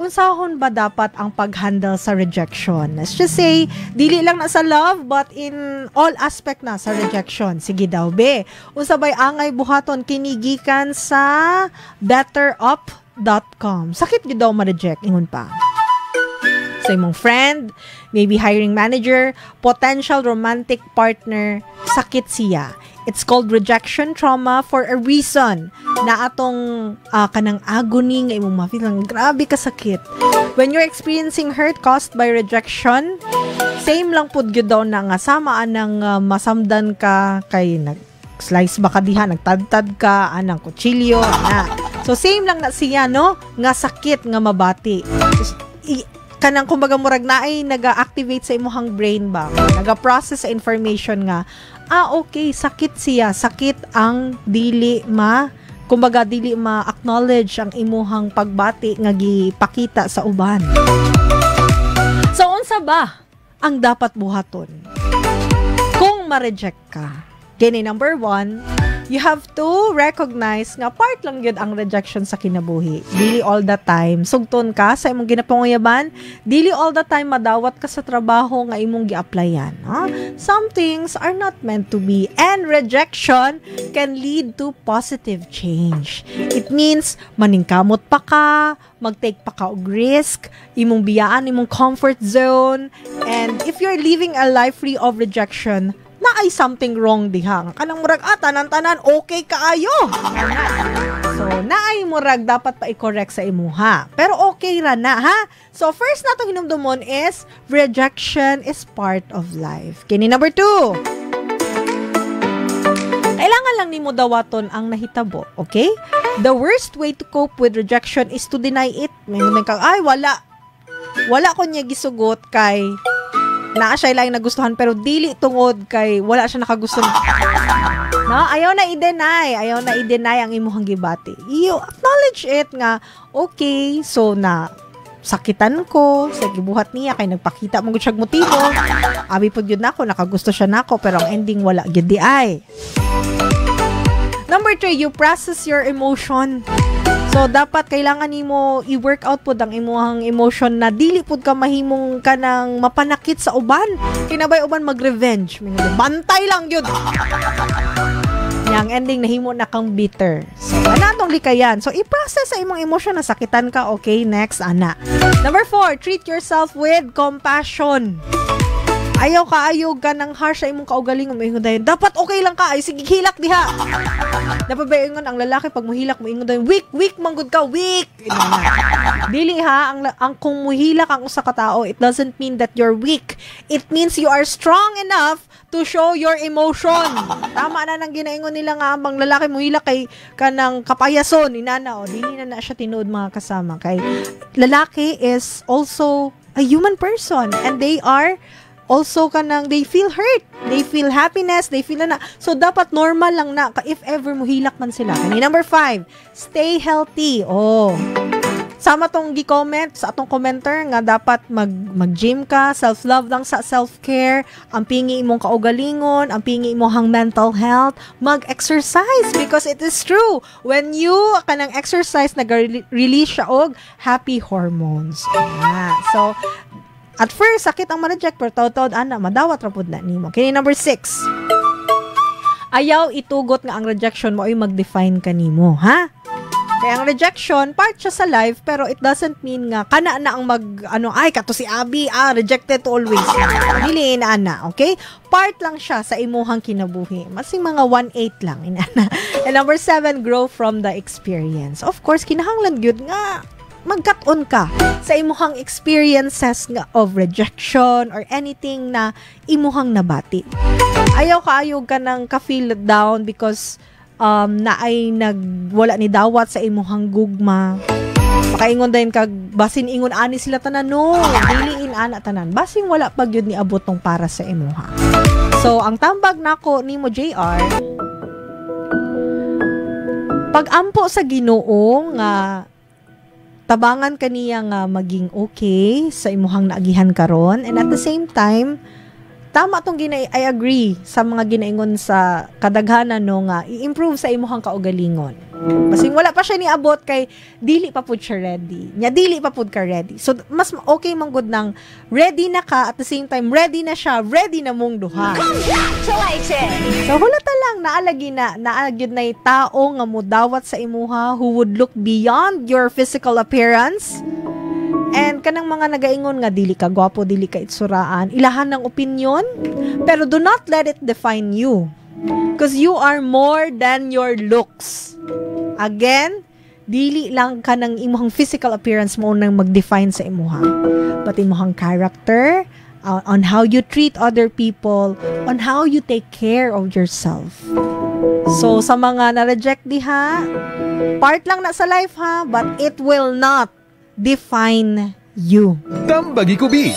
unsahon ba dapat ang pag-handle sa rejection? Let's just say, dili lang na sa love, but in all aspect na sa rejection. Sige daw, be. Usabay angay buhaton kinigikan sa betterup.com. Sakit yun daw ma-reject, ingon pa. Sa imong friend, maybe hiring manager, potential romantic partner, sakit siya. It's called rejection trauma for a reason na atong kanang agony nga imong ma-feel ang grabe kasakit. When you're experiencing hurt caused by rejection, same lang pud gyud daw na nga sama anang masamdan ka kay nag-slice ba ka diha, nagtadtad ka anang kutsilyo na. So same lang na siya no nga sakit nga mabati. Kanang kumbaga murag naay naga-activate sa imong brain ba, naga-process sa information nga okay, sakit siya, sakit ang dili kumbaga dili ma-acknowledge ang imuhang pagbati nga gipakita sa uban. So unsa ba ang dapat buhaton kung ma-reject ka? Gani number 1, you have to recognize nga part lang yun ang rejection sa kinabuhi. Dili all the time sugton ka sa imong ginapanguyaban, dili all the time madawat ka sa trabaho nga imong gi-applyan. Some things are not meant to be, and rejection can lead to positive change. It means maningkamot pa ka, mag-take pa ka og risk, imong biyaan imong comfort zone, and if you're living a life free of rejection, na ay something wrong diha. Kanang murag tanan-tanan okay kaayo. So na ay murag dapat pa i-correct sa imuha. Pero okay ra na ha. So first nato hinumdumon is rejection is part of life. Kini number 2. Kailangan lang nimo dawaton ang nahitabo, okay? The worst way to cope with rejection is to deny it. May kang ay wala ko niya gisugot kay naa siya lang nagustuhan pero dili tungod kay wala siya nakagusto. No, ayaw na i-deny ang imuhang gibati. You acknowledge it nga okay, so na sakitan ko sa gibuhat niya kay nagpakita mo gud siya motibo. Abi pud gyud nako nakagusto siya nako pero ang ending wala gyud di ay. Number 3, you process your emotion. So, dapat kailangan nimo i-work out po ang imuhang emotion na dili pud ka mahimong ka ng mapanakit sa uban. Kinabay uban mag-revenge. Bantay lang yun. Yang ending nahimo na kang bitter. So, anatong likayan. So, i-process sa imong emotion na sakitan ka. Okay, next, ana. Number 4, treat yourself with compassion. Ayaw ka ng harsh sa imong kaugaling umingon dayon. Dapat okay lang ka. Ay, sige, hilak diha. Dapat ba ingon ang lalaki pag muhilak mo ingon dayon, weak manggod ka, weak. Dili ha, ang kung muhilak ang usa ka tao, it doesn't mean that you're weak. It means you are strong enough to show your emotion. Tama na nang ginaingon nila nga ang lalaki muhilak kay kanang kapayason inana o dili na siya tinuod mga kasama kay lalaki is also a human person and they are also kanang they feel hurt, they feel happiness, they feel na. So dapat normal lang na if ever muhilak man sila. Kani number 5, stay healthy. Sama tong gi-comment sa atong commenter nga dapat mag-gym ka, self-love lang sa self-care, ang pingi imong kaugalingon, ang pingi imong mental health, mag-exercise because it is true. When you kanang exercise nag-release siya og happy hormones. So at first, sakit ang ma-reject, pero taod-taod, madawat rapod na nimo. Kini number 6. Ayaw itugot nga ang rejection mo ay mag-define ka nimo, ha? Kaya ang rejection, part siya sa life, pero it doesn't mean nga, kana na ang kato si Abby, rejected always. Dili ana, okay? Part lang siya sa imuhang kinabuhi. Masing mga 1/8 lang, inana. And number 7, grow from the experience. Of course, kinahanglan gyud nga, magkat-on ka sa imuhang experiences nga of rejection or anything na imuhang nabati. Ayaw ka ng ka-feel down because naay wala ni dawat sa imuhang gugma. Makaingon din kag basin ingon ani sila tanan no, dili ana tanan. Basin wala pag yun ni abot tong para sa imuha. So ang tambag nako nimo JR, pag-ampo sa Ginoo nga tabangan kaniya nga maging okay sa imuhang naagihan karon, and at the same time tama tong I agree sa mga ginaingon sa kadaghanan no nga i-improve sa imuhang kaugalingon. Basing wala pa siya niabot kay dili pa pud siya ready. Nya dili pa pud ka ready. So mas okay man gud nang ready na ka at the same time ready na siya, ready na mong duha. Congratulations. So hulata lang naalagyod na tao nga mudawat sa imuha who would look beyond your physical appearance. And kanang mga nagaingon nga dili ka gwapo, dili ka itsuraan, ilahan ng opinion, pero do not let it define you. Because you are more than your looks. Again, dili lang ka ng imuhang physical appearance mo nang mag-define sa imuha. But imuhang character, on how you treat other people, on how you take care of yourself. So, sa mga na-reject diha, part lang na sa life ha, but it will not define you. Tambagi Kubi.